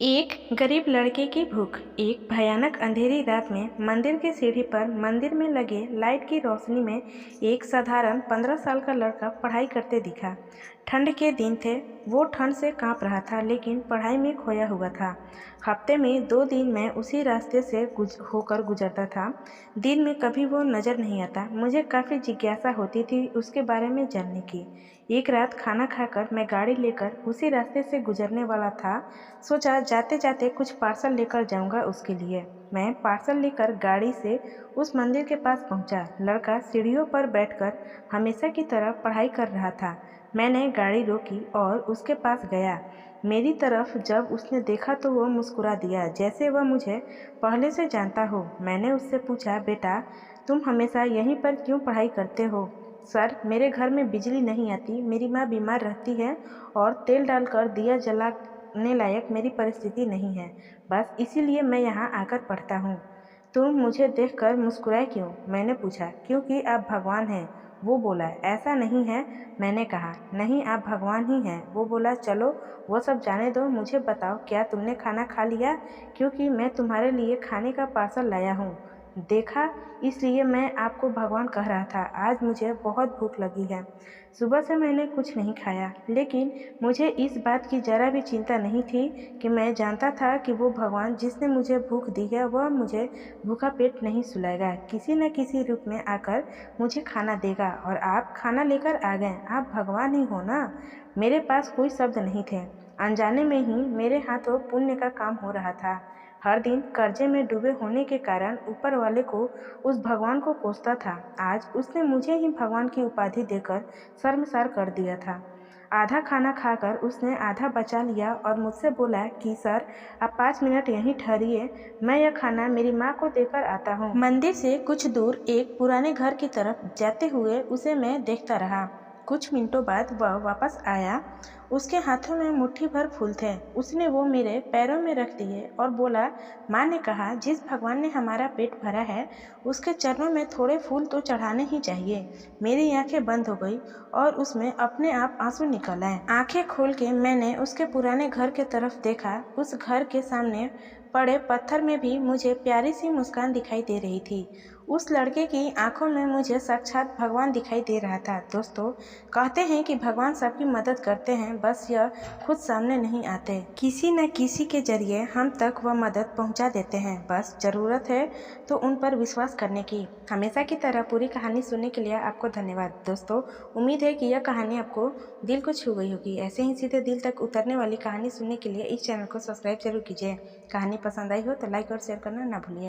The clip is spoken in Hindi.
एक गरीब लड़के की भूख। एक भयानक अंधेरी रात में मंदिर की सीढ़ी पर मंदिर में लगे लाइट की रोशनी में एक साधारण 15 साल का लड़का पढ़ाई करते दिखा। ठंड के दिन थे, वो ठंड से कांप रहा था लेकिन पढ़ाई में खोया हुआ था। हफ्ते में 2 दिन मैं उसी रास्ते से होकर गुजरता था। दिन में कभी वो नज़र नहीं आता। मुझे काफ़ी जिज्ञासा होती थी उसके बारे में जानने की। एक रात खाना खाकर मैं गाड़ी लेकर उसी रास्ते से गुजरने वाला था। सोचा जाते जाते कुछ पार्सल लेकर जाऊंगा उसके लिए। मैं पार्सल लेकर गाड़ी से उस मंदिर के पास पहुंचा। लड़का सीढ़ियों पर बैठकर हमेशा की तरह पढ़ाई कर रहा था। मैंने गाड़ी रोकी और उसके पास गया। मेरी तरफ जब उसने देखा तो वो मुस्कुरा दिया, जैसे वह मुझे पहले से जानता हो। मैंने उससे पूछा, बेटा तुम हमेशा यहीं पर क्यों पढ़ाई करते हो? सर, मेरे घर में बिजली नहीं आती, मेरी माँ बीमार रहती है और तेल डालकर दिया जलाने लायक मेरी परिस्थिति नहीं है। बस इसीलिए मैं यहाँ आकर पढ़ता हूँ। तुम मुझे देखकर मुस्कुराए क्यों? मैंने पूछा। क्योंकि आप भगवान हैं, वो बोला। ऐसा नहीं है, मैंने कहा। नहीं, आप भगवान ही हैं, वो बोला। चलो वो सब जाने दो, मुझे बताओ क्या तुमने खाना खा लिया? क्योंकि मैं तुम्हारे लिए खाने का पार्सल लाया हूँ। देखा, इसलिए मैं आपको भगवान कह रहा था। आज मुझे बहुत भूख लगी है। सुबह से मैंने कुछ नहीं खाया, लेकिन मुझे इस बात की जरा भी चिंता नहीं थी कि मैं जानता था कि वो भगवान जिसने मुझे भूख दी है वह मुझे भूखा पेट नहीं सुलाएगा। किसी न किसी रूप में आकर मुझे खाना देगा। और आप खाना लेकर आ गए, आप भगवान ही हो ना। मेरे पास कोई शब्द नहीं थे। अनजाने में ही मेरे हाथों पुण्य का काम हो रहा था। हर दिन कर्जे में डूबे होने के कारण ऊपर वाले को उस भगवान को कोसता था। आज उसने मुझे ही भगवान की उपाधि देकर शर्मसार कर दिया था। आधा खाना खाकर उसने आधा बचा लिया और मुझसे बोला कि सर, आप 5 मिनट यहीं ठहरिए, मैं यह खाना मेरी माँ को देकर आता हूँ। मंदिर से कुछ दूर एक पुराने घर की तरफ जाते हुए उसे मैं देखता रहा। कुछ मिनटों बाद वह वापस आया। उसके हाथों में मुट्ठी भर फूल थे। उसने वो मेरे पैरों में रख दिए और बोला, माँ ने कहा जिस भगवान ने हमारा पेट भरा है उसके चरणों में थोड़े फूल तो चढ़ाने ही चाहिए। मेरी आंखें बंद हो गई और उसमें अपने आप आंसू निकल आए। आंखें खोल के मैंने उसके पुराने घर के तरफ देखा। उस घर के सामने पड़े पत्थर में भी मुझे प्यारी सी मुस्कान दिखाई दे रही थी। उस लड़के की आंखों में मुझे साक्षात भगवान दिखाई दे रहा था। दोस्तों, कहते हैं कि भगवान सबकी मदद करते हैं, बस यह खुद सामने नहीं आते। किसी न किसी के जरिए हम तक वह मदद पहुंचा देते हैं। बस ज़रूरत है तो उन पर विश्वास करने की। हमेशा की तरह पूरी कहानी सुनने के लिए आपको धन्यवाद। दोस्तों, उम्मीद है कि यह कहानी आपको दिल को छू गई होगी। ऐसे ही सीधे दिल तक उतरने वाली कहानी सुनने के लिए इस चैनल को सब्सक्राइब जरूर कीजिए। कहानी पसंद आई हो तो लाइक और शेयर करना ना भूलिए।